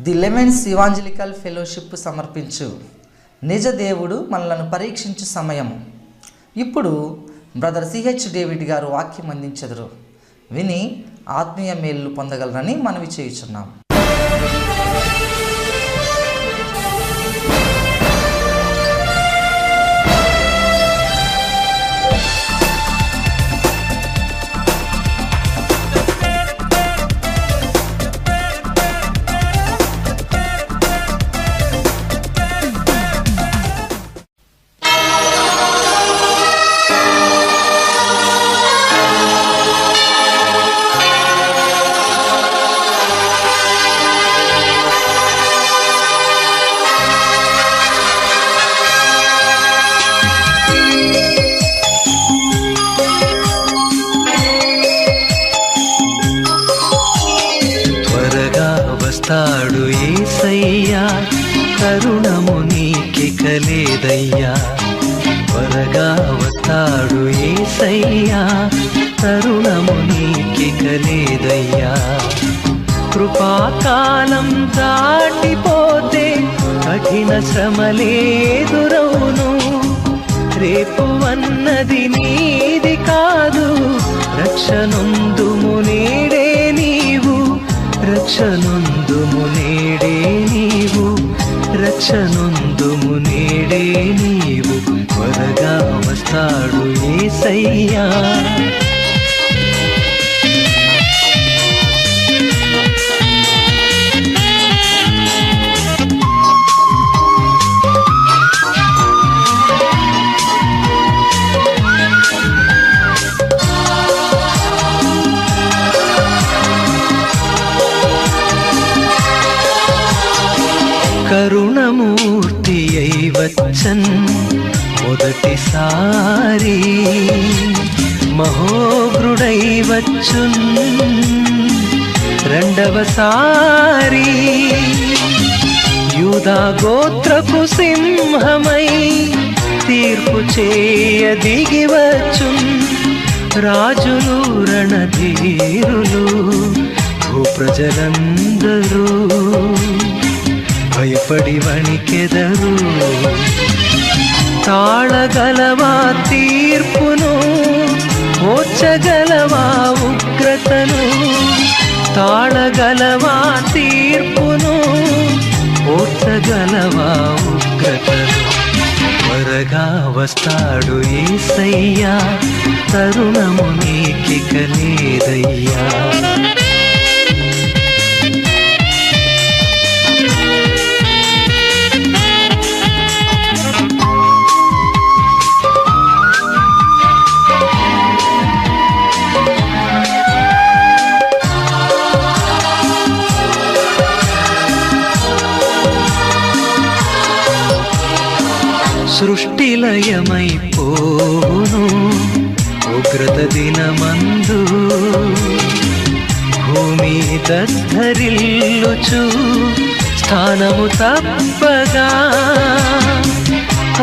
The lemons evangelical fellowship సమర్పించు నిజ దేవుడు మనలను పరీక్షించు సమయం. ఇప్పుడు బ్రదర్ సిహెచ్ డేవిడ్ గారు వాక్యం అందించెదరు. విని ఆత్మీయ మేలు పొందగలరని మనవి చేయుచున్నాం. వస్తాడు యేసయ్యా, తరుణము నీకిక లేదయ్యా. త్వరగా వస్తాడు యేసయ్యా, తరుణము నీకిక లేదయ్యా. కృపాకాలం దాటిపోతే కఠిన శ్రమలేదురవును. రేపు అన్నది నీది కాదు, రక్షణొందుము నేడే నీవు. రక్షణొందుము నేడే నీవు, రక్షణొందుము నేడే నీవు. త్వరగా వస్తాడు యేసయ్యా. కరుణమూర్తి అయి వచ్చన్ మొదటిసారి, మహోగ్రుడై వచ్చున్ రెండవసారి. యూదా గోత్రపు సింహమై తీర్పు చేయ దిగి వచ్చున్. రాజులు రణధీరులు భూప్రజలందరూ భయపడి వణికెదరు. తాళగలవా తీర్పును, ఓర్చగలవా ఉగ్రతను. తాళగలవా తీర్పును, ఓర్చగలవా ఉగ్రతను. త్వరగా వస్తాడు యేసయ్యా, తరుణము నీకిక లేదయ్యా. సృష్టిలయమైపోను ఉగ్రత దినమందు. భూమి దద్దరిల్లుచు స్థానము తప్పగా.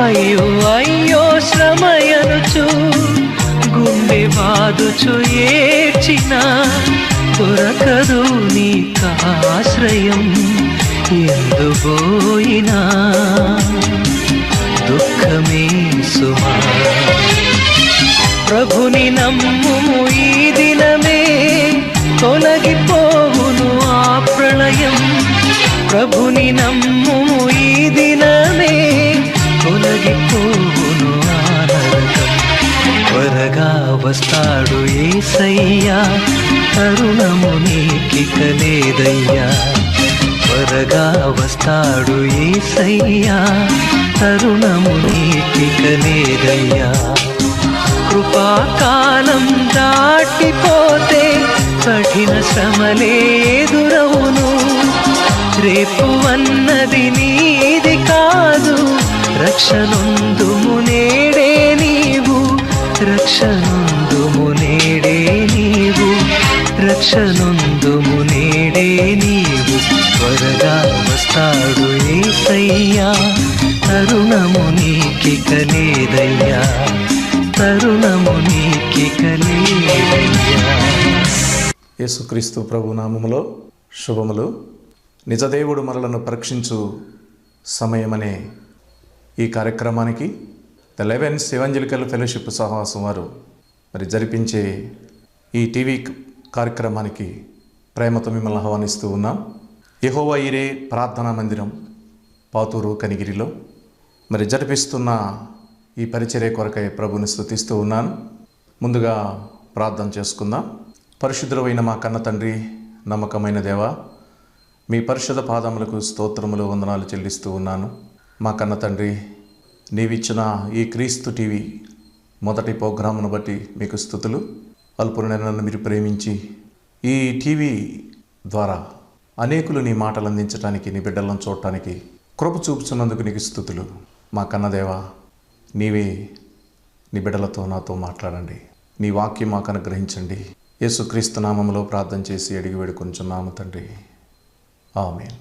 అయ్యో అయ్యో శ్రమయనుచు గుండె బాదుచు ఏడ్చిన దొరకదు నీకాశ్రయం. ఎందుబోయినా దుఃఖమే సుమా. ప్రభుని నమ్ముము ఈ దినమే, తొలగిపోవును ఆ ప్రళయం. ప్రభుని నమ్ముము ఈ దినమే, తొలగిపోవును ఆ నరకం. త్వరగా వస్తాడు యేసయ్యా, తరుణము నీకిక లేదయ్యా. త్వరగా వస్తాడు యేసయ్యా, తరుణము నీకిక లేదయ్యా. కృపాకాలం దాటిపోతే కఠిన శ్రమలేదురవును. రేపు అన్నది నీది కాదు, రక్షణొందుము నేడే నీవు. రక్షణొందుము నేడే నీవు, రక్షణొందుము నేడే నీవు. త్వరగా వస్తాడు యేసయ్యా, తరుణము నీకిక లేదయ్యా. తరుణము నీకిక లేదయ్యా. యేసుక్రీస్తు ప్రభు నామములో శుభములు. నిజదేవుడు మనలను పరీక్షించు సమయమనే ఈ కార్యక్రమానికి ద లెవెన్స్ ఎవెంజలికల్ ఫెలోషిప్ సహవాసం వారు మరి జరిపించే ఈ టీవీ కార్యక్రమానికి ప్రేమతో మిమ్మల్ని ఆహ్వానిస్తూ ఉన్నాం. యెహోవా ఈరే ప్రార్థనా మందిరం పాతూరు కనిగిరిలో మరి జరిపిస్తున్న ఈ పరిచర్య కొరకై ప్రభుని స్తుతిస్తూ ఉన్నాను. ముందుగా ప్రార్థన చేసుకుందాం. పరిశుద్ధుడైన మా కన్న తండ్రి, నమ్మకమైన దేవా, మీ పరిశుద్ధ పాదములకు స్తోత్రములు వందనాలు చెల్లిస్తూ ఉన్నాను. మా కన్న తండ్రి, నీవిచ్చిన ఈ క్రీస్తు టీవీ మొదటి ప్రోగ్రామును బట్టి మీకు స్తుతులు. అల్పులైన నన్ను మీరు ప్రేమించి ఈ టీవీ ద్వారా అనేకులు నీ మాటలు అందించడానికి, నీ బిడ్డలను చూడటానికి కృప చూపుతున్నందుకు నీకు స్తుతులు. మా కన్నదేవా, నీవే నీ బిడ్డలతో నాతో మాట్లాడండి. నీ వాక్యం మాకు అనుగ్రహించండి. యేసుక్రీస్తు నామములో ప్రార్థన చేసి అడిగి వేడుకొంచున్నాము తండ్రి, ఆమేన్.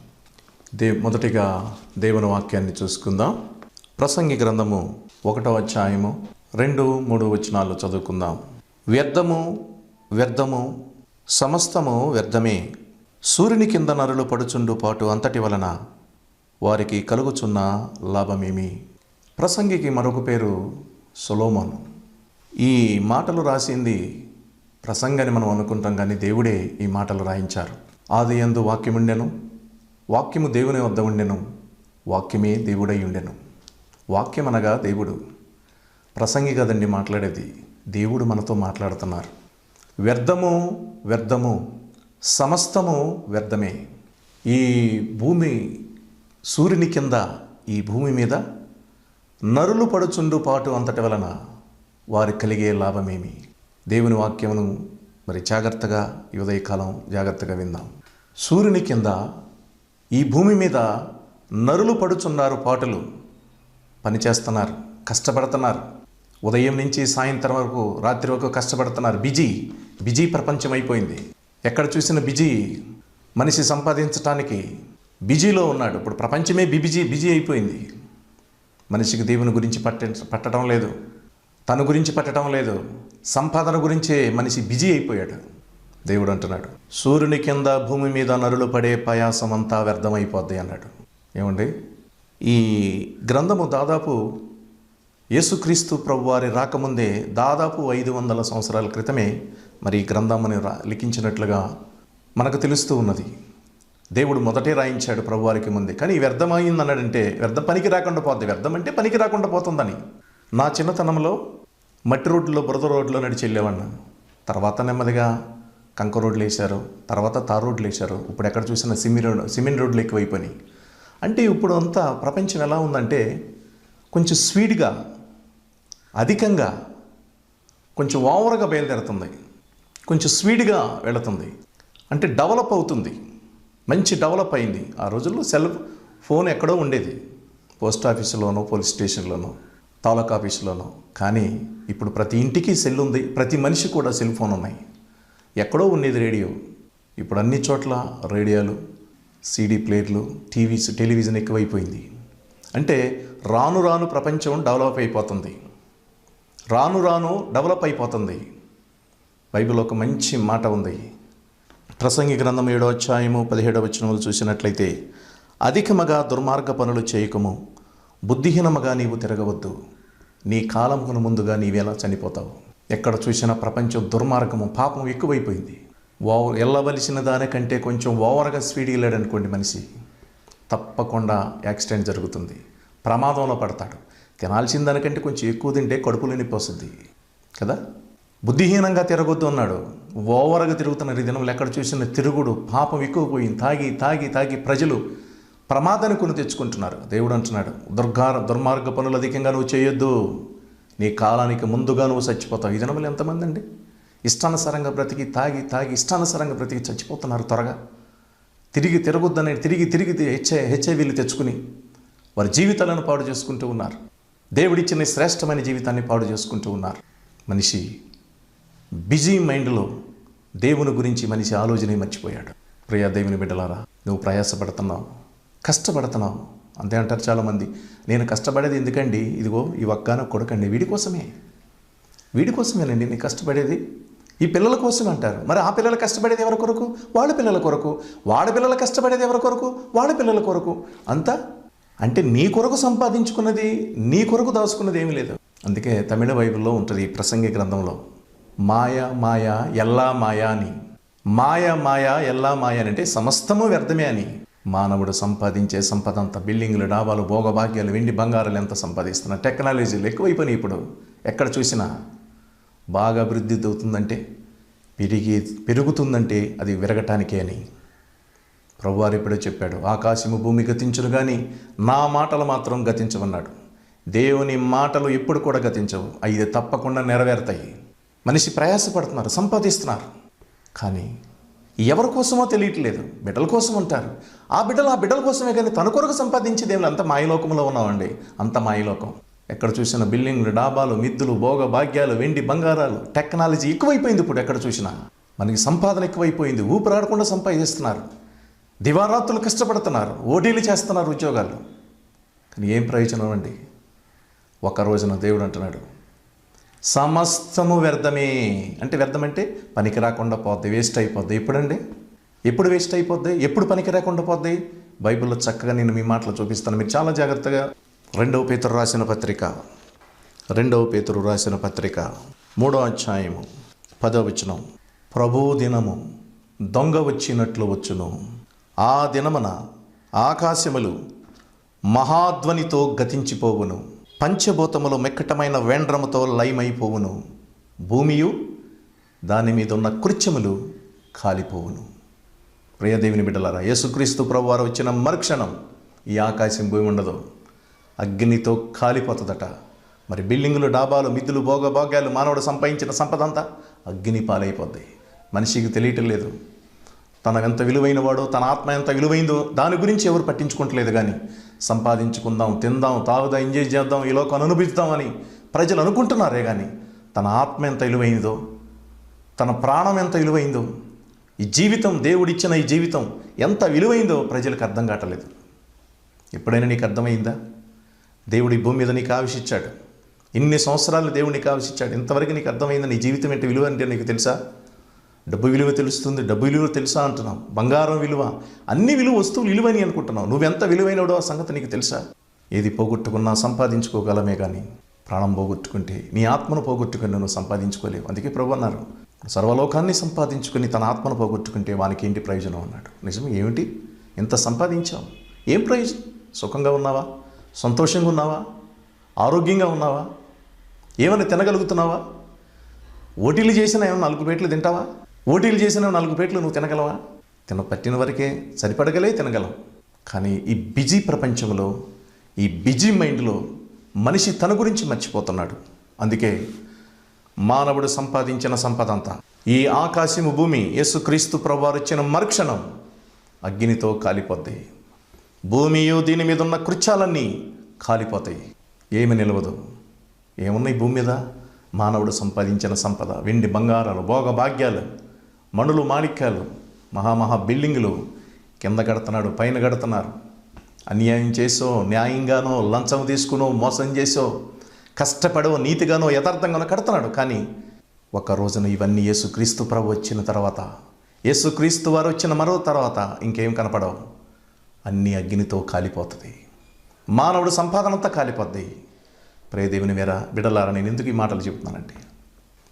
మొదటిగా దేవుని వాక్యాన్ని చూసుకుందాం. ప్రసంగి గ్రంథము 1వ అధ్యాయము 2-3 వచనాలు చదువుకుందాం. వ్యర్థము వ్యర్థము సమస్తము వ్యర్థమే, సూర్యుని కింద నరులు పడుచుండు పాటు అంతటి వలన వారికి కలుగుచున్న లాభమేమి. ప్రసంగికి మరొక పేరు సొలొమోను. ఈ మాటలు రాసింది ప్రసంగాన్ని మనం అనుకుంటాం, కానీ దేవుడే ఈ మాటలు రాయించారు. ఆదియందు వాక్యముండెను, వాక్యము దేవుని వద్ద ఉండెను, వాక్యమే దేవుడై ఉండెను. వాక్యం అనగా దేవుడు. ప్రసంగి కదండి మాట్లాడేది, దేవుడు మనతో మాట్లాడుతున్నారు. వ్యర్థము వ్యర్థము సమస్తము వ్యర్థమే. ఈ భూమి, సూర్యుని కింద ఈ భూమి మీద నరులు పడుచుండు పాటు అంతటి వలన వారికి కలిగే లాభమేమి. దేవుని వాక్యమును మరి జాగ్రత్తగా ఈ ఉదయకాలం జాగ్రత్తగా విందాం. సూర్యుని కింద ఈ భూమి మీద నరులు పడుచున్నారు, పాటులు పనిచేస్తున్నారు, కష్టపడుతున్నారు. ఉదయం నుంచి సాయంత్రం వరకు, రాత్రి వరకు కష్టపడుతున్నారు. బిజీ ప్రపంచం అయిపోయింది. ఎక్కడ చూసిన బిజీ. మనిషి సంపాదించటానికి బిజీలో ఉన్నాడు. ఇప్పుడు ప్రపంచమే బిజీ అయిపోయింది. మనిషికి దేవుని గురించి పట్టడం లేదు, తన గురించి పట్టడం లేదు, సంపాదన గురించే మనిషి బిజీ అయిపోయాడు. దేవుడు అంటున్నాడు, సూర్యుని కింద భూమి మీద నరులు పడే ప్రయాసం అంతా వ్యర్థమైపోద్ది అన్నాడు. ఏమండి, ఈ గ్రంథము దాదాపు యేసుక్రీస్తు ప్రభువారి రాకముందే దాదాపు 500 సంవత్సరాల క్రితమే మరి ఈ గ్రంథముని లిఖించినట్లుగా మనకు తెలుస్తూ ఉన్నది. దేవుడు మొదటే రాయించాడు ప్రభువారికి ముందే. కానీ వ్యర్థమైంది అన్నాడంటే వ్యర్థం పనికి రాకుండా పోద్ది. వ్యర్థం అంటే పనికి రాకుండా పోతుందని. నా చిన్నతనంలో మట్టి రోడ్లో, బురద రోడ్లో నడిచి వెళ్ళేవాడిని. తర్వాత నెమ్మదిగా కంక రోడ్లు వేశారు, తర్వాత తార్ రోడ్లు వేశారు. ఇప్పుడు ఎక్కడ చూసినా సిమెంట్ రోడ్లు ఎక్కువైపోయినాయి. అంటే ఇప్పుడు అంతా ప్రపంచం ఎలా ఉందంటే కొంచెం స్పీడ్గా, అధికంగా, కొంచెం ఓవర్గా బయలుదేరుతుంది, కొంచెం స్పీడ్గా వెళుతుంది. అంటే డెవలప్ అవుతుంది, మంచి డెవలప్ అయింది. ఆ రోజుల్లో సెల్ ఫోన్ ఎక్కడో ఉండేది, పోస్ట్ ఆఫీసులోనో, పోలీస్ స్టేషన్లోనో, తాలూకా ఆఫీసులోనో. కానీ ఇప్పుడు ప్రతి ఇంటికి సెల్ ఉంది, ప్రతి మనిషి కూడా సెల్ ఫోన్ ఉన్నాయి. ఎక్కడో ఉండేది రేడియో, ఇప్పుడు అన్ని చోట్ల రేడియోలు, సీడీ ప్లేట్లు, టెలివిజన్ ఎక్కువైపోయింది. అంటే రాను రాను ప్రపంచం డెవలప్ అయిపోతుంది, డెవలప్ అయిపోతుంది. బైబిల్ ఒక మంచి మాట ఉంది. ప్రసంగి గ్రంథం 7వ అధ్యాయము 17వ వచనములు చూసినట్లయితే, అధికముగా దుర్మార్గ పనులు చేయకము, బుద్ధిహీనముగా నీవు తిరగవద్దు, నీ కాలమును ముందుగా నీవేలా చనిపోతావు. ఎక్కడ చూసినా ప్రపంచం దుర్మార్గము, పాపం ఎక్కువైపోయింది. వెళ్ళవలసిన దానికంటే కొంచెం ఓవర్గా స్పీడ్ వెళ్ళాడు అనుకోండి, మనిషి తప్పకుండా యాక్సిడెంట్ జరుగుతుంది, ప్రమాదంలో పడతాడు. తినాల్సిన దానికంటే కొంచెం ఎక్కువ తింటే కడుపులో నొప్పి వస్తుంది కదా. బుద్ధిహీనంగా తిరగొద్దు అన్నాడు. ఓవర్గా తిరుగుతున్నారు ఈ దినంలో. ఎక్కడ చూసిన తిరుగుడు, పాపం ఎక్కువపోయింది. తాగి ప్రజలు ప్రమాదాన్ని కొని తెచ్చుకుంటున్నారు. దేవుడు అంటున్నాడు, దుర్మార్గ పనులు అధికంగా నువ్వు చేయొద్దు, నీ కాలానికి ముందుగా నువ్వు చచ్చిపోతావు. ఈ దినంలో ఎంతమంది అండి ఇష్టానుసారంగా బ్రతికి, తాగి ఇష్టానుసారంగా బ్రతికి చచ్చిపోతున్నారు త్వరగా. తిరగొద్దని తిరిగి హెచ్ఐవీలు తెచ్చుకుని వారి జీవితాలను పాడు చేసుకుంటూ ఉన్నారు. దేవుడిచ్చిన శ్రేష్టమైన జీవితాన్ని పాడు చేసుకుంటూ ఉన్నారు. మనిషి బిజీ మైండ్లో దేవుని గురించి మనిషి ఆలోచనే మర్చిపోయాడు. ప్రియా దేవుని బిడ్డలారా, నువ్వు ప్రయాసపడుతున్నావు, కష్టపడుతున్నావు. అంతే అంటారు చాలామంది. నేను కష్టపడేది ఎందుకండి, ఇదిగో ఈ ఒక్కగానొక్క కొడుకండి, వీడి కోసమేనండి నేను కష్టపడేది. ఈ పిల్లల కోసం అంటారు. మరి ఆ పిల్లలు కష్టపడేది ఎవరి కొరకు? వాళ్ళ పిల్లల కొరకు. వాళ్ళ పిల్లలు కష్టపడేది ఎవరి కొరకు? వాళ్ళ పిల్లల కొరకు. అంతా అంటే నీ కొరకు సంపాదించుకున్నది, నీ కొరకు దాచుకున్నది ఏమీ లేదు. అందుకే తమిళ బైబిల్లో ఉంటుంది, ఈ ప్రసంగి గ్రంథంలో, మాయ మాయ ఎల్లా మాయ అని. మాయ మాయ ఎల్లా మాయ అని అంటే సమస్తము వ్యర్థమే అని. మానవుడు సంపాదించే సంపద అంతా బిల్డింగ్లు, డాబాలు, భోగభాగ్యాలు, వెండి బంగారాలు ఎంత సంపాదిస్తున్నా, టెక్నాలజీలు ఎక్కువైపోయినాయి. ఇప్పుడు ఎక్కడ చూసినా బాగా అభివృద్ధి అవుతుందంటే, పెరుగుతుందంటే అది విరగటానికే అని ప్రభువారు ఇప్పుడే చెప్పాడు. ఆకాశము భూమి గతించును కానీ నా మాటలు మాత్రం గతించమన్నాడు. దేవుని మాటలు ఎప్పుడు కూడా గతించవు, అవి తప్పకుండా నెరవేరుతాయి. మనిషి ప్రయాసపడుతున్నారు, సంపాదిస్తున్నారు, కానీ ఎవరి కోసమో తెలియట్లేదు. బిడ్డల కోసం ఉంటారు. ఆ బిడ్డల కోసమే కానీ తన కొరకు సంపాదించేదేమి. అంత మాయలోకంలో ఉన్నామండి, అంత మాయలోకం. ఎక్కడ చూసినా బిల్డింగ్లు, డాబాలు, మిద్దులు, భోగ భాగ్యాలు, వెండి బంగారాలు, టెక్నాలజీ ఎక్కువైపోయింది. ఇప్పుడు ఎక్కడ చూసినా మనకి సంపాదన ఎక్కువైపోయింది. ఊపిరాడకుండా సంపాదిస్తున్నారు, దివారాత్రులు కష్టపడుతున్నారు, ఓటీలు చేస్తున్నారు, ఉద్యోగాలు. కానీ ఏం ప్రయోజనం అండి? ఒక రోజున దేవుడు అంటున్నాడు, సమస్తము వ్యర్థమే. అంటే వ్యర్థం అంటే పనికి రాకుండా పోద్ది, వేస్ట్ అయిపోద్ది. ఎప్పుడండి? ఎప్పుడు వేస్ట్ అయిపోద్ది? ఎప్పుడు పనికి రాకుండా పోద్ది? బైబిల్లో చక్కగా నేను మీ మాటలు చూపిస్తాను, మీరు చాలా జాగ్రత్తగా. 2వ పేతురు రాసిన పత్రిక 3వ అధ్యాయము 10వ వచనం. ప్రభు దినము దొంగ వచ్చినట్లు వచ్చును, ఆ దినమున ఆకాశములు మహాధ్వనితో గతించిపోవును, పంచభూతములు మెక్కటమైన వేండ్రముతో లయమైపోవును, భూమియు దాని మీద ఉన్న కృత్యములు కాలిపోవును. ప్రియదేవుని బిడ్డలారా, యేసుక్రీస్తు ప్రభువారు వచ్చిన మరుక్షణం ఈ ఆకాశం భూమి ఉండదు, అగ్నితో కాలిపోతుందట. మరి బిల్డింగులు, డాబాలు, మిద్దులు, భోగభాగ్యాలు, మానవుడు సంపాదించిన సంపద అంతా అగ్ని పాలైపోద్ది. మనిషికి తెలియటం లేదు తన ఎంత విలువైన వాడో, తన ఆత్మ ఎంత విలువైందో దాని గురించి ఎవరు పట్టించుకుంటలేదు. కానీ సంపాదించుకుందాం, తిందాం, తాగుదాం, ఎంజాయ్ చేద్దాం, ఈ లోకాన్ని అనుభవిద్దామని ప్రజలు అనుకుంటున్నారే. కానీ తన ఆత్మ ఎంత విలువైందో, తన ప్రాణం ఎంత విలువైందో, ఈ జీవితం, దేవుడిచ్చిన ఈ జీవితం ఎంత విలువైందో ప్రజలకు అర్థం కావట్లేదు. ఎప్పుడైనా నీకు అర్థమైందా? దేవుడు ఈ భూమి మీద నీకు ఆవిషిచ్చాడు, ఇన్ని సంవత్సరాలు దేవుడు నీకు ఆవిషిచ్చాడు, ఇంతవరకు నీకు అర్థమైందా నీ జీవితం ఏంటి విలువ అంటే? నీకు తెలుసా? డబ్బు విలువ తెలుస్తుంది, డబ్బు విలువ తెలుసా అంటున్నావు, బంగారం విలువ, అన్ని విలువ, వస్తువులు విలువని అనుకుంటున్నావు. నువ్వెంత విలువైనడో ఆ సంగతి నీకు తెలుసా? ఏది పోగొట్టుకున్నా సంపాదించుకోగలమే, కానీ ప్రాణం పోగొట్టుకుంటే, నీ ఆత్మను పోగొట్టుకుని నువ్వు సంపాదించుకోలేవు. అందుకే ప్రభు అన్నారు, సర్వలోకాన్ని సంపాదించుకుని తన ఆత్మను పోగొట్టుకుంటే వానికి ఏంటి ప్రయోజనం అన్నాడు. నిజమే, ఏమిటి? ఇంత సంపాదించావు, ఏం ప్రయోజనం? సుఖంగా ఉన్నావా? సంతోషంగా ఉన్నావా? ఆరోగ్యంగా ఉన్నావా? ఏమైనా తినగలుగుతున్నావా? ఓటీలు చేసిన ఏమైనా 4 పేట్లు తింటావా? ఓటీలు చేసిన 4 పేట్లు నువ్వు తినగలవా? పట్టిన వరకే సరిపడగలే తినగలవు. కానీ ఈ బిజీ ప్రపంచంలో, ఈ బిజీ మైండ్లో మనిషి తన గురించి మర్చిపోతున్నాడు. అందుకే మానవుడు సంపాదించిన సంపద అంతా, ఈ ఆకాశము భూమి యేసుక్రీస్తు ప్రభువారు వచ్చిన మరుక్షణం అగ్నితో కాలిపోద్ది. భూమియు దీని మీద ఉన్న కృత్యాలన్నీ కాలిపోతాయి, ఏమి నిలవదు. ఏమున్నాయి భూమి మీద? మానవుడు సంపాదించిన సంపద, వెండి బంగారాలు, భోగ భాగ్యాలు, మణులు, మాణిక్యాలు, మహామహా బిల్డింగులు. కింద కడుతున్నాడు, పైన కడుతున్నారు. అన్యాయం చేసో, న్యాయంగానో, లంచం తీసుకునో, మోసం చేసో, కష్టపడో, నీతిగానో, యథార్థంగానో కడుతున్నాడు. కానీ ఒక రోజున ఇవన్నీ యేసుక్రీస్తు ప్రభు వచ్చిన తర్వాత, యేసుక్రీస్తు వారు వచ్చిన మరో తర్వాత ఇంకేం కనపడవు, అన్నీ అగ్నితో కాలిపోతుంది. మానవుడు సంపాదన అంతా కాలిపోద్ది. ప్రియదేవుని వేరా బిడ్డలారా, నేను ఎందుకు ఈ మాటలు చెప్తున్నానంటే,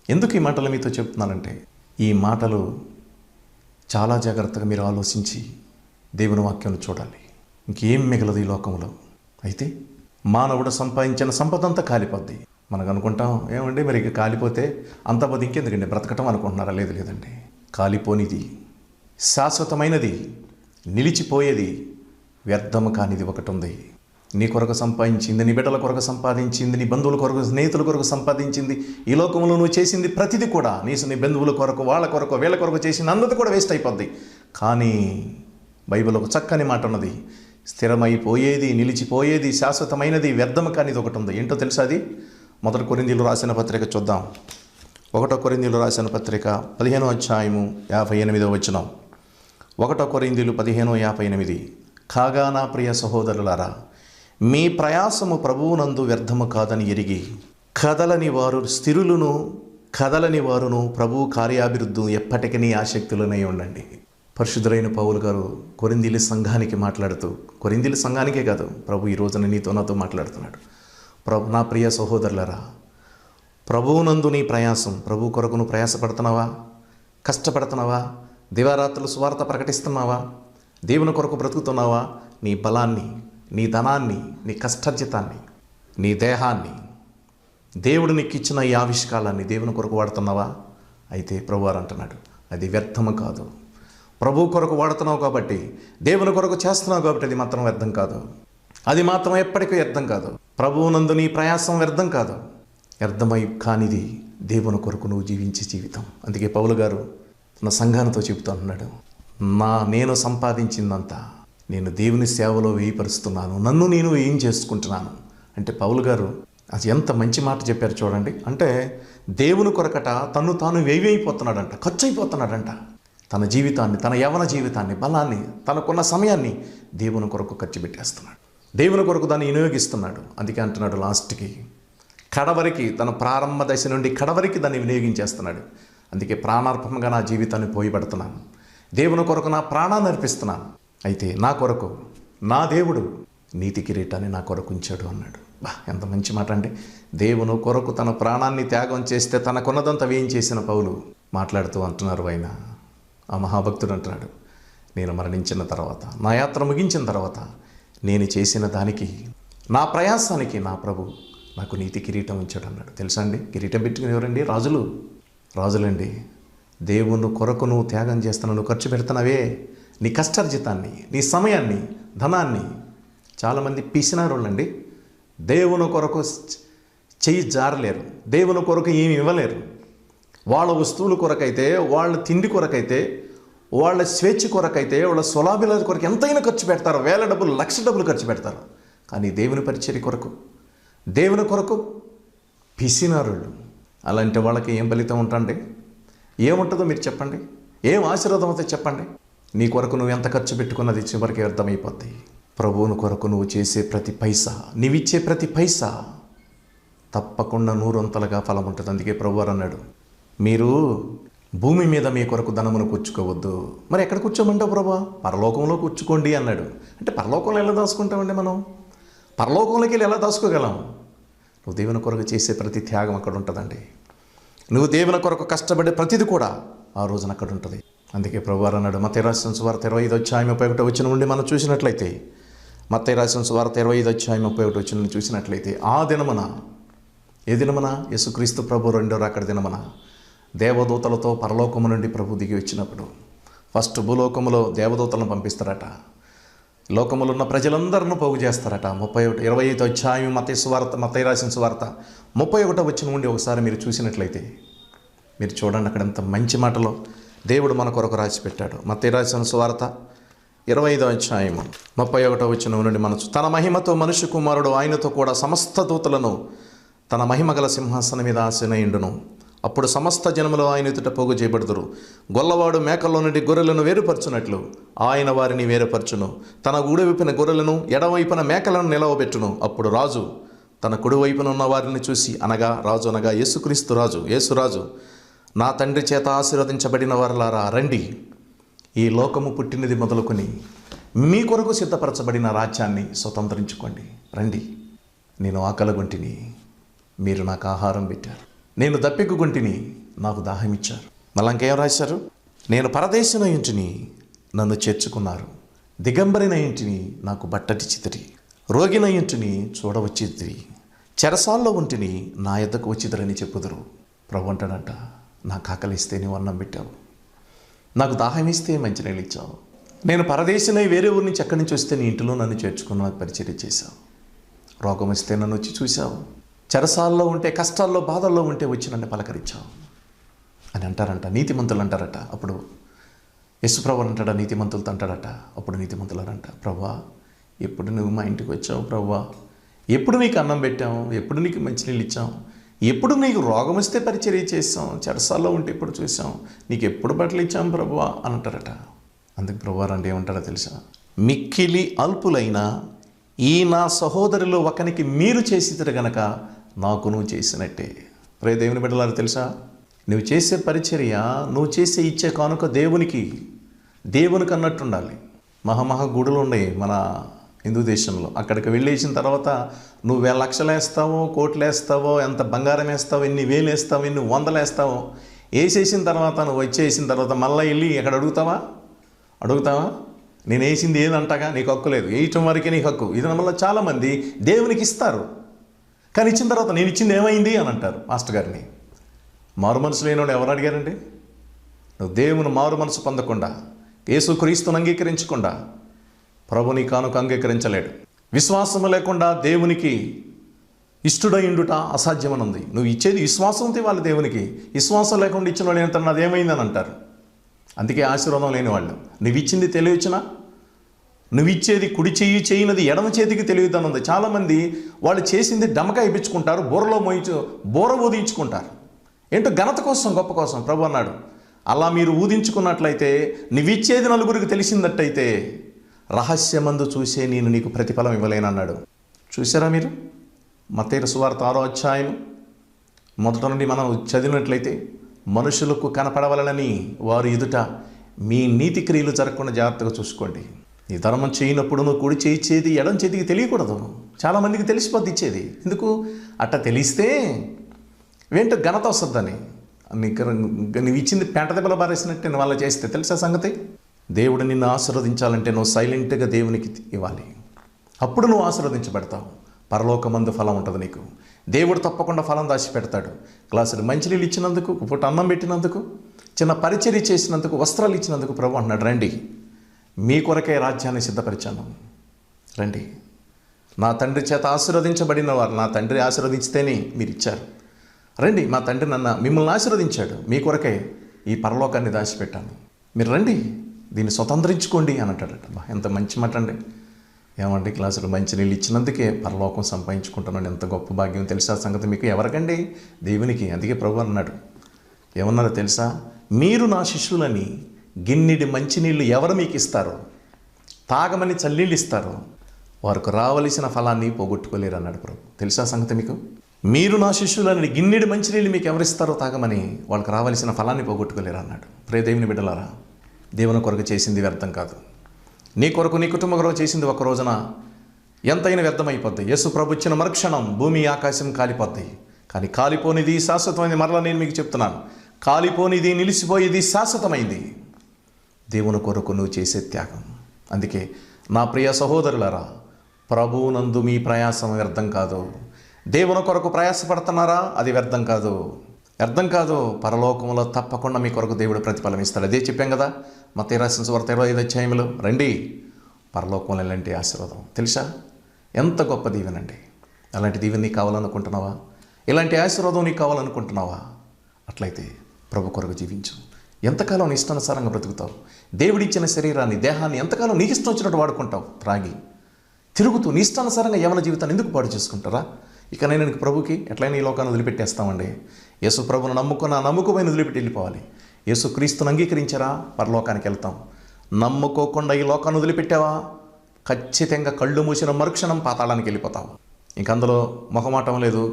ఎందుకు ఈ మాటలు మీతో చెప్తున్నానంటే, ఈ మాటలు చాలా జాగ్రత్తగా మీరు ఆలోచించి దేవుని వాక్యం చూడాలి. ఇంకేం మిగలదు ఈ లోకంలో. అయితే మానవుడు సంపాదించిన సంపద అంతా కాలిపోద్ది. మనకు అనుకుంటాం, ఏమండి మరి ఇక కాలిపోతే అంత పోతే ఇంకెందుకండి బ్రతకటం అనుకుంటున్నారా? లేదండి, కాలిపోనిది, శాశ్వతమైనది, నిలిచిపోయేది, వ్యర్థము కానిది ఒకటి ఉంది. నీ కొరకు సంపాదించింది, నీ బిడ్డల కొరకు సంపాదించింది, నీ బంధువుల కొరకు, స్నేహితుల కొరకు సంపాదించింది, ఈ లోకంలో నువ్వు చేసింది ప్రతిదీ కూడా నీ బంధువుల కొరకు, వాళ్ళ కొరకు, వీళ్ళ కొరకు చేసింది అందరిది కూడా వేస్ట్ అయిపోద్ది. కానీ బైబిల్ ఒక చక్కని మాట ఉన్నది, స్థిరమైపోయేది, నిలిచిపోయేది, శాశ్వతమైనది, వ్యర్థము కానిది ఒకటి ఉంది. ఏంటో తెలుసా? అది 1 కొరింథీయులు రాసిన పత్రిక చూద్దాం. 1 కొరింథీయులు రాసిన పత్రిక 15వ అధ్యాయము 58వ వచనం. 1 కొరింథీయులు 15:58. కాగా నా ప్రియ సహోదరులారా, మీ ప్రయాసము ప్రభువునందు వ్యర్థము కాదని ఎరిగి, కదలని వారు స్థిరులను, కదలని వారును ప్రభు కార్యాభివృద్ధి ఎప్పటికీ ఆసక్తులనై ఉండండి. పరిశుద్ధులైన పౌలు గారు కొరింథీల సంఘానికి మాట్లాడుతూ, కొరింథీల సంఘానికే కాదు, ప్రభు ఈ రోజున నీతో నాతో మాట్లాడుతున్నాడు. ప్రభు, నా ప్రియ సహోదరులరా, ప్రభువునందు నీ ప్రయాసం, ప్రభు కొరకు నువ్వు ప్రయాసపడుతున్నావా? కష్టపడుతున్నావా? దివారాత్రులు సువార్త ప్రకటిస్తున్నావా? దేవుని కొరకు బ్రతుకుతున్నావా? నీ బలాన్ని, నీ ధనాన్ని, నీ కష్టర్జితాన్ని, నీ దేహాన్ని, దేవుడు నీకు ఇచ్చిన ఈ ఆవిష్కారాన్ని దేవుని కొరకు వాడుతున్నావా? అయితే ప్రభువారు అంటున్నాడు, అది వ్యర్థము కాదు. ప్రభు కొరకు వాడుతున్నావు కాబట్టి, దేవుని కొరకు చేస్తున్నావు కాబట్టి అది మాత్రం వ్యర్థం కాదు. అది మాత్రం ఎప్పటికీ వ్యర్థం కాదు. ప్రభువునందు నీ ప్రయాసం వ్యర్థం కాదు. వ్యర్థమై కానిది దేవుని కొరకు నువ్వు జీవించే జీవితం. అందుకే పౌలు గారు తన సంఘానితో చెబుతూ అంటున్నాడు, నేను సంపాదించిందంతా నేను దేవుని సేవలో వేయపరుస్తున్నాను, నన్ను నేను ఏం చేసుకుంటున్నాను అంటే పౌలు గారు అది ఎంత మంచి మాట చెప్పారు చూడండి. అంటే దేవుని కొరకట తను తాను వేయిపోతున్నాడంట, ఖర్చు అయిపోతున్నాడంట. తన జీవితాన్ని, తన యవ్వన జీవితాన్ని, బలాన్ని, తనకున్న సమయాన్ని దేవుని కొరకు ఖర్చు పెట్టేస్తున్నాడు. దేవుని కొరకు దాన్ని వినియోగిస్తున్నాడు. అందుకే అంటున్నాడు లాస్ట్కి, కడవరికి, తన ప్రారంభ దశ నుండి కడవరికి దాన్ని వినియోగించేస్తున్నాడు. అందుకే ప్రాణార్పణగా నా జీవితాన్ని పోయిపడుతున్నాను, దేవుని కొరకు నా ప్రాణాన్ని అర్పిస్తున్నాను. అయితే నా కొరకు నా దేవుడు నీతి కిరీటాన్ని నా కొరకు ఉంచాడు అన్నాడు. ఎంత మంచి మాట అండి. దేవుని కొరకు తన ప్రాణాన్ని త్యాగం చేస్తే తనకున్నదంతా వేయం చేసిన పౌలు మాట్లాడుతూ అంటున్నారు. ఆయన ఆ మహాభక్తుడు అంటున్నాడు, నేను మరణించిన తర్వాత, నా యాత్ర ముగించిన తర్వాత నేను చేసిన దానికి, నా ప్రయాసానికి నా ప్రభు నాకు నీతి కిరీటం ఉంచాడు అన్నాడు. తెలుసా అండి, కిరీటం పెట్టుకుని ఎవరండి? రాజులండి. దేవుని కొరకు నువ్వు త్యాగం చేస్తున్నావు, నువ్వు ఖర్చు పెడుతున్నావే, నీ కష్టార్జితాన్ని, నీ సమయాన్ని, ధనాన్ని. చాలామంది పిసినారోళ్ళండి, దేవుని కొరకు చెయ్యి జారలేరు, దేవుని కొరకు ఏమి ఇవ్వలేరు. వాళ్ళ వస్తువుల కొరకైతే, వాళ్ళ తిండి కొరకైతే, వాళ్ళ స్వేచ్ఛ కొరకైతే, వాళ్ళ స్వలాభిల కొరకు ఎంతైనా ఖర్చు పెడతారు, వేల డబ్బులు, లక్ష డబ్బులు ఖర్చు పెడతారు. కానీ దేవుని పరిచర్య కొరకు, దేవుని కొరకు పిసినారుళ్ళు. అలాంటి వాళ్ళకి ఏం ఫలితం ఉంటుంది? ఏముంటుందో మీరు చెప్పండి, ఏం ఆశీర్వాదం అవుతుందో చెప్పండి. నీ కొరకు నువ్వు ఎంత ఖర్చు పెట్టుకున్నది చివరికి అర్థమైపోతాయి. ప్రభువుని కొరకు నువ్వు చేసే ప్రతి పైసా, నీవిచ్చే ప్రతి పైసా తప్పకుండా నూరంతలుగా ఫలం ఉంటుంది. అందుకే ప్రభువారు అన్నాడు, మీరు భూమి మీద మీ కొరకు ధనమును కూర్చుకోవద్దు. మరి ఎక్కడ కూర్చోమంటావు ప్రభా? పరలోకంలో కూర్చుకోండి అన్నాడు. అంటే పరలోకంలో ఎలా దాచుకుంటామండి మనం? పరలోకంలోకి వెళ్ళి ఎలా దాచుకోగలం? నువ్వు దేవుని కొరకు చేసే ప్రతి త్యాగం అక్కడ ఉంటుందండి. నువ్వు దేవుని కొరకు కష్టపడే ప్రతిది కూడా ఆ రోజున అక్కడ ఉంటుంది. అందుకే ప్రభువారు అన్నాడు, మత్తయి రాసిన సువార్త 25:31 నుండి మనం చూసినట్లయితే, మత్తయి రాసిన సువార్త 25:31 నుండి చూసినట్లయితే, ఆ దినమున, ఏ దినమున? యేసుక్రీస్తు ప్రభు రెండో రాకడ దినమున దేవదూతలతో పరలోకము నుండి ప్రభు దిగి వచ్చినప్పుడు, ఫస్ట్ భూలోకములో దేవదూతలను పంపిస్తారట, లోకములో ఉన్న ప్రజలందరినూ పోగు చేస్తారట. 25 మత్తయి రాసిన సువార్త 31 నుండి ఒకసారి మీరు చూసినట్లయితే మీరు చూడండి, అక్కడ ఎంత మంచి మాటలో దేవుడు మన కొరకు రాసి పెట్టాడు. మత్తయి రాసిన సువార్త 25:31 నుండి మనం, తన మహిమతో మనుష్య కుమారుడు ఆయనతో కూడా సమస్త దూతలను తన మహిమగల సింహాసనం మీద ఆసీనుండును. అప్పుడు సమస్త జనములు ఆయన ఎదుట పోగు చేయబడుదురు. గొల్లవాడు మేకల్లో నుండి గొర్రెలను వేరుపరచునట్లు ఆయన వారిని వేరుపరచును. తన కుడివైపున గొర్రెలను, ఎడవైపున మేకలను నిలవబెట్టును. అప్పుడు రాజు తన కుడివైపున ఉన్న వారిని చూసి, రాజు అనగా యేసుక్రీస్తు రాజు, యేసురాజు, నా తండ్రి చేత ఆశీర్వదించబడిన వారలారా రండి, ఈ లోకము పుట్టినది మొదలుకొని మీ కొరకు సిద్ధపరచబడిన రాజ్యాన్ని స్వతంత్రించుకోండి. రండి, నేను ఆకలిగొంటిని, మీరు నాకు ఆహారం పెట్టారు. నేను దప్పికగొంటిని, నాకు దాహం ఇచ్చారు. మళ్ళీ ఇంకేం రాశారు? నేను పరదేశిన ఇంటిని, నన్ను చేర్చుకున్నారు. దిగంబరిన ఇంటిని, నాకు బట్టటిచ్చితిరి. రోగిన ఇంటిని చూడవచ్చితిరి. చెరసాల్లో ఉంటిని, నా యొద్దకు వచ్చిదరని చెప్పుదురు. ప్రభు అంటాడంట, నాకు ఆకలిస్తే నీవు అన్నం పెట్టావు, నాకు దాహం ఇస్తే మంచినీళ్ళు ఇచ్చావు. నేను పరదేశినై వేరే ఊరి నుంచి ఎక్కడి నుంచి వస్తే నీ ఇంటిలో నన్ను చేర్చుకుని నాకు పరిచర్య చేశావు. రోగం వస్తే నన్ను వచ్చి చూశావు. చెరసాల్లో ఉంటే, కష్టాల్లో, బాధల్లో ఉంటే వచ్చి నన్ను పలకరించావు అని అంటారంట. నీతిమంతులు అంటారట. అప్పుడు యేసుప్రభు అంటాడా, నీతిమంతులతో అంటాడట. అప్పుడు నీతిమంతులు అంట, ప్రభువా ఎప్పుడు నువ్వు మా ఇంటికి వచ్చావు ప్రభువా? ఎప్పుడు నీకు అన్నం పెట్టాము? ఎప్పుడు నీకు మంచినీళ్ళు ఇచ్చాం? ఎప్పుడు నీకు రోగం వస్తే పరిచర్య చేసాం? చెరసాల్లో ఉంటే ఎప్పుడు చూసాం? నీకు ఎప్పుడు బట్టలు ఇచ్చాం ప్రభువా అని అంటారట. అందుకు ప్రభువారు అంటే ఏమంటారో తెలుసా? మిక్కిలి అల్పులైన ఈ నా సహోదరులు ఒకనికి మీరు చేసిద్దరు గనక నాకు నువ్వు చేసినట్టే. ప్రియ దేవుని బిడ్డలారా, తెలుసా నువ్వు చేసే పరిచర్య, నువ్వు చేసే ఇచ్చే కానుక దేవునికి అన్నట్టు ఉండాలి. మహా గుడులు ఉన్నాయి మన హిందూ దేశంలో. అక్కడికి వెళ్ళేసిన తర్వాత నువ్వు 1,000 లక్షలు వేస్తావో, కోట్లు వేస్తావో, ఎంత బంగారం వేస్తావో, ఎన్ని వేలు వేస్తావో, ఎన్ని వందలు వేస్తావో, వేసేసిన తర్వాత నువ్వు వచ్చేసిన తర్వాత మళ్ళీ వెళ్ళి ఎక్కడ అడుగుతావా? నేను వేసింది ఏదంటగా నీకు హక్కు లేదు, వేయటం వరకే నీకు హక్కు. ఇది వల్ల చాలామంది దేవునికి ఇస్తారు, కానీ ఇచ్చిన తర్వాత నేను ఇచ్చింది ఏమైంది అని అంటారు మాస్టర్ గారిని. మారు మనసు లేనివాడు ఎవరు అడిగారండి? నువ్వు దేవుని మారు మనసు పొందకుండా, యేసుక్రీస్తును అంగీకరించకుండా ప్రభు నీ కానుక అంగీకరించలేడు. విశ్వాసం లేకుండా దేవునికి ఇష్టడయుండుట అసాధ్యమనుంది. నువ్వు ఇచ్చేది విశ్వాసంతో వాళ్ళు దేవునికి, విశ్వాసం లేకుండా ఇచ్చిన వాడు ఏంటన్నా అదేమైందని అంటారు. అందుకే ఆశీర్వాదం లేని వాళ్ళు. నువ్వు ఇచ్చింది తెలియచ్చునా? నువ్వు ఇచ్చేది కుడి చెయ్యి చేయనది ఎడమ చేతికి తెలియదని ఉంది. చాలామంది వాళ్ళు చేసింది డమకా ఇప్పించుకుంటారు, బోర ఊదించుకుంటారు. ఏంటో ఘనత కోసం, గొప్ప కోసం. ప్రభు అన్నాడు, అలా మీరు ఊదించుకున్నట్లయితే, నువ్వు ఇచ్చేది నలుగురికి తెలిసిందట్టయితే రహస్యమందు చూసే నేను నీకు ప్రతిఫలం ఇవ్వలేనన్నాడు. చూసారా మీరు? మత్తయి సువార్త 6వ అధ్యాయం మొదటి నుండి మనం చదివినట్లయితే, మనుషులకు కనపడవలనని వారు ఎదుట మీ నీతి క్రియలు జరగకుండా జాగ్రత్తగా చూసుకోండి. నీ ధర్మం చేయనప్పుడు నువ్వు కుడి చేయించేది ఎడం చేతికి తెలియకూడదు. చాలామందికి తెలిసిపోద్ది ఇచ్చేది. ఎందుకు అట్ట తెలిస్తే ఏంటో ఘనత వస్తుందని. నువ్వు ఇచ్చింది పెంట దెబ్బలు బారేసినట్టు నేను వాళ్ళు చేస్తే తెలుసా సంగతి? దేవుడు నిన్ను ఆశీర్వదించాలంటే నువ్వు సైలెంట్గా దేవునికి ఇవ్వాలి. అప్పుడు నువ్వు ఆశీర్వదించబడతావు. పరలోకమందు ఫలం ఉంటుంది నీకు. దేవుడు తప్పకుండా ఫలం దాచి పెడతాడు. గ్లాసులు మంచినీళ్ళు ఇచ్చినందుకు, పూట అన్నం పెట్టినందుకు, చిన్న పరిచర్య చేసినందుకు, వస్త్రాలు ఇచ్చినందుకు ప్రభు అన్నాడు, రండి మీ కొరకే రాజ్యాన్ని సిద్ధపరిచాను, రండి. నా తండ్రి చేత ఆశీర్వదించబడిన వారు, నా తండ్రి ఆశీర్వదించితేనే మీరు ఇచ్చారు. రండి, మా తండ్రి మిమ్మల్ని ఆశీర్వదించాడు, మీ కొరకే ఈ పరలోకాన్ని దాచిపెట్టాను, మీరు రండి దీన్ని స్వతంత్రించుకోండి అని అంటాడట. ఎంత మంచి మాట అండి. ఏమండి, గ్లాసులు మంచినీళ్ళు ఇచ్చినందుకే పరలోకం సంపాదించుకుంటున్నాను, ఎంత గొప్ప భాగ్యం తెలుసా సంగతి మీకు? ఎవరికండి? దేవునికి. అందుకే ప్రభు అన్నాడు, ఏమన్నారో తెలుసా? మీరు నా శిష్యులని గిన్నెడి మంచినీళ్ళు ఎవరు మీకు ఇస్తారో, తాగమని చల్లీళ్ళు ఇస్తారో, వారికి రావలసిన ఫలాన్ని పోగొట్టుకోలేరు అన్నాడు ప్రభు. తెలుసా సంగతి మీకు? మీరు నా శిష్యులని గిన్నెడి మంచినీళ్ళు మీకు ఎవరిస్తారో తాగమని, వాళ్ళకి రావలసిన ఫలాన్ని పోగొట్టుకోలేరు అన్నాడు. ప్రియ దేవుని బిడ్డలారా, దేవుని కొరకు చేసింది వ్యర్థం కాదు. నీ కొరకు, నీ కుటుంబం కొరకు చేసింది ఒక రోజున ఎంతైనా వ్యర్థమైపోద్ది. యేసు ప్రభు ఇచ్చిన మరుక్షణం భూమి ఆకాశం కాలిపోద్ది. కానీ కాలిపోనిది శాశ్వతమైంది. మరలా నేను మీకు చెప్తున్నాను, కాలిపోనిది, నిలిచిపోయేది శాశ్వతమైంది దేవుని కొరకు నువ్వు చేసే త్యాగం. అందుకే నా ప్రియ సహోదరులారా, ప్రభువునందు మీ ప్రయాసం వ్యర్థం కాదు. దేవుని కొరకు ప్రయాసపడుతున్నారా? అది వ్యర్థం కాదు, వ్యర్థం కాదు. పరలోకంలో తప్పకుండా మీ కొరకు దేవుడు ప్రతిఫలం ఇస్తాడు. అదే చెప్పాం కదా మత్తయి రాసిన సువార్త 25వ అధ్యాయంలో, రండి పరలోకంలో ఎలాంటి ఆశీర్వాదం తెలుసా? ఎంత గొప్ప దీవెనండి. అలాంటి దీవెన నీకు కావాలనుకుంటున్నావా? ఇలాంటి ఆశీర్వాదం నీకు కావాలనుకుంటున్నావా? అట్లయితే ప్రభు కొరకు జీవించు. ఎంతకాలం నీ ఇష్టానుసారంగా బ్రతుకుతావు? దేవుడిచ్చిన శరీరాన్ని, దేహాన్ని ఎంతకాలం నీకు ఇష్టం వచ్చినట్టు వాడుకుంటావు? త్రాగి తిరుగుతూ నీ ఇష్టానుసారంగా యవన జీవితాన్ని ఎందుకు పాడు చేసుకుంటారా? ఇక నేను ప్రభుకి ఎట్లయినా ఈ లోకాన్ని వదిలిపెట్టేస్తామండి. యేసు ప్రభును నమ్ముకున్న నమ్ముకోమైన వదిలిపెట్టి వెళ్ళిపోవాలి. యేసు క్రీస్తుని అంగీకరించారా? పరలోకానికి వెళ్తాం. నమ్ముకోకుండా ఈ లోకాన్ని వదిలిపెట్టావా? ఖచ్చితంగా కళ్ళు మూసిన మరుక్షణం పాతాళానికి వెళ్ళిపోతావు. ఇంక అందులో మొహమాటం లేదు,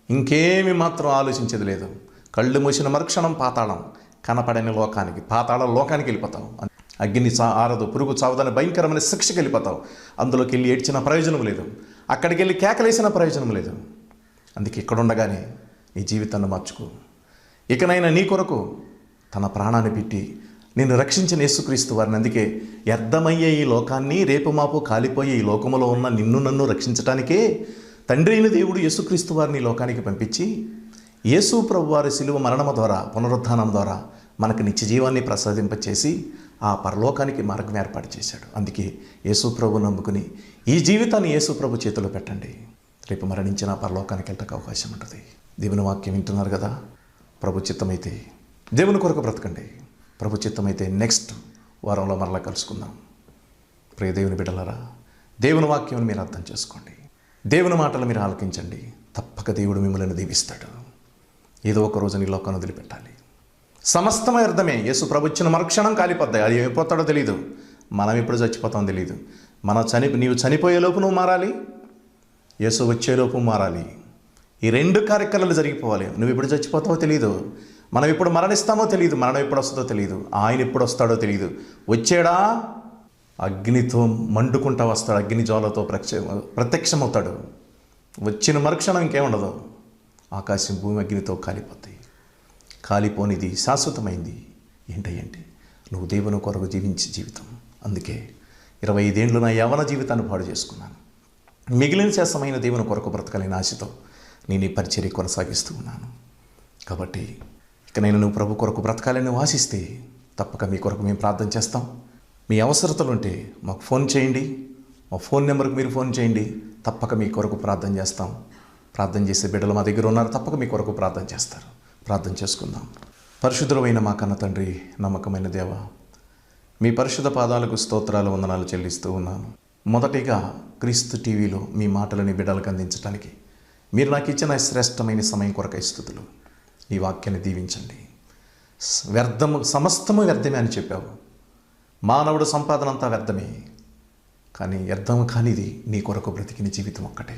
ఇంకేమి మాత్రం ఆలోచించేది లేదు. కళ్ళు మూసిన మరుక్షణం పాతాళం, కనపడని లోకానికి, పాతాళ లోకానికి వెళ్ళిపోతావు. అగ్ని ఆరదు, పురుగు చావదని భయంకరమైన శిక్షకి వెళ్ళిపోతావు. అందులోకి వెళ్ళి ఏడ్చిన ప్రయోజనం లేదు, అక్కడికి వెళ్ళి కేకలేసిన ప్రయోజనం లేదు. అందుకే ఇక్కడ ఉండగానే నీ జీవితాన్ని మార్చుకో. ఇకనైనా నీ కొరకు తన ప్రాణాన్ని పెట్టి నిన్ను రక్షించిన యేసుక్రీస్తు వారిని, అందుకే వ్యర్థమయ్యే ఈ లోకాన్ని, రేపు మాపు కాలిపోయే ఈ లోకములో ఉన్న నిన్ను నన్ను రక్షించటానికే తండ్రి అయిన దేవుడు యేసుక్రీస్తు వారిని లోకానికి పంపించి, యేసు ప్రభు వారి శిలువ మరణము ద్వారా, పునరుద్ధానం ద్వారా మనకు నిత్య జీవాన్ని ప్రసాదింపచేసి ఆ పరలోకానికి మార్గం ఏర్పాటు చేశాడు. అందుకే యేసు ప్రభు నమ్ముకుని ఈ జీవితాన్ని యేసు ప్రభు చేతిలో పెట్టండి. రేపు మరణించిన పరలోకానికి వెళ్ళటకు అవకాశం ఉంటుంది. దేవుని వాక్యం వింటున్నారు కదా? ప్రభు చిత్తమైతే దేవుని కొరకు బ్రతకండి. ప్రభు చిత్తమైతే నెక్స్ట్ వారంలో మరలా కలుసుకుందాం. ప్రియ దేవుని బిడ్డలారా, దేవుని వాక్యం మీరు అర్థం చేసుకోండి. దేవుని మాటలు మీరు ఆలకించండి. తప్పక దేవుడు మిమ్మల్ని దీవిస్తాడు. ఏదో ఒక రోజు నీ లోకాన్ని వదిలిపెట్టాలి. సమస్తమే అర్థమే. యేసు ప్రభు ఇచ్చిన మరుక్షణం కాలిపోద్దాయి. అది అయిపోతాడో తెలియదు, మనం ఎప్పుడు చచ్చిపోతామో తెలియదు. నీవు చనిపోయేలోపు నువ్వు మారాలి, యేసు వచ్చేలోపు మారాలి. ఈ రెండు కార్యక్రమాలు జరిగిపోవాలి. నువ్వు ఎప్పుడు చచ్చిపోతావో తెలియదు. మనం ఎప్పుడు మరణిస్తామో తెలియదు, మరణం ఎప్పుడు వస్తుందో తెలియదు, ఆయన ఎప్పుడు వస్తాడో తెలియదు. వచ్చాడా అగ్నితో మండుకుంటా వస్తాడు, అగ్ని జ్వాలతో ప్రత్యక్షమవుతాడు. వచ్చిన మరుక్షణం ఇంకేముండదు, ఆకాశం భూమి అగ్నితో కాలిపోతాయి. కాలిపోనిది శాశ్వతమైంది ఏంటి నువ్వు దేవుని కొరకు జీవించే జీవితం. అందుకే 25 ఏళ్ళు నా యవ్వన జీవితాన్ని పాడు చేసుకున్నాను. మిగిలిన శాశ్వతమైన దేవుని కొరకు బ్రతకాలని ఆశతో నేను ఈ పరిచర్య కొనసాగిస్తూ ఉన్నాను. కాబట్టి ఇక నువ్వు ప్రభు కొరకు బ్రతకాలని ఆశిస్తే తప్పక మీ కొరకు మేము ప్రార్థన చేస్తాం. మీ అవసరతలు ఉంటే మాకు ఫోన్ చేయండి, మా ఫోన్ నెంబర్కి మీరు ఫోన్ చేయండి. తప్పక మీ కొరకు ప్రార్థన చేస్తాం. ప్రార్థన చేసే బిడ్డలు మా దగ్గర ఉన్నారు, తప్పక మీ కొరకు ప్రార్థన చేస్తారు. ప్రార్థన చేసుకుందాం. పరిశుద్ధులైన మా కన్న తండ్రి, నమ్మకమైన దేవ, మీ పరిశుద్ధ పాదాలకు స్తోత్రాలు, వందనాలు చెల్లిస్తూ ఉన్నాను. మొదటిగా క్రీస్తు టీవీలో మీ మాటలని బిడ్డలకు అందించడానికి మీరు నాకు ఇచ్చిన శ్రేష్టమైన సమయం కొరకై స్తుతులు. ఈ వాక్యాన్ని దీవించండి. సమస్తము వ్యర్థమే అని చెప్పావు. మానవుడు సంపాదన అంతా వ్యర్థమే, కానీ వ్యర్థం కానిది నీ కొరకు బ్రతికిన జీవితం ఒక్కటే.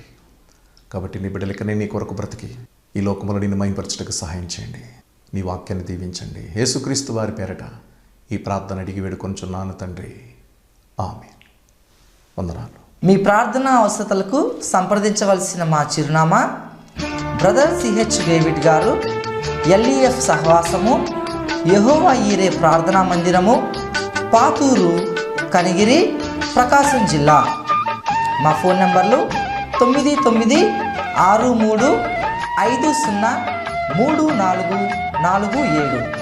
కాబట్టి నీ బిడ్డలకనే నీ కొరకు బ్రతికి ఈ లోకంలో నిన్ను మహిమపరచుటకు సహాయం చేయండి. నీ వాక్యాన్ని దీవించండి. యేసుక్రీస్తు వారి పేరట ఈ ప్రార్థన అడిగి వేడుకొంచున్నాను తండ్రి, ఆమేన్. వందనాలు. మీ ప్రార్థనా అవసరతలకు సంప్రదించవలసిన మా చిరునామా బ్రదర్ సిహెచ్ డేవిడ్ గారు, ఎల్ఈఎఫ్ సహవాసము, యెహోవా ఈరే ప్రార్థనా మందిరము, పాతూరు, కనిగిరి, ప్రకాశం జిల్లా. మా ఫోన్ నంబర్లు 9963503447.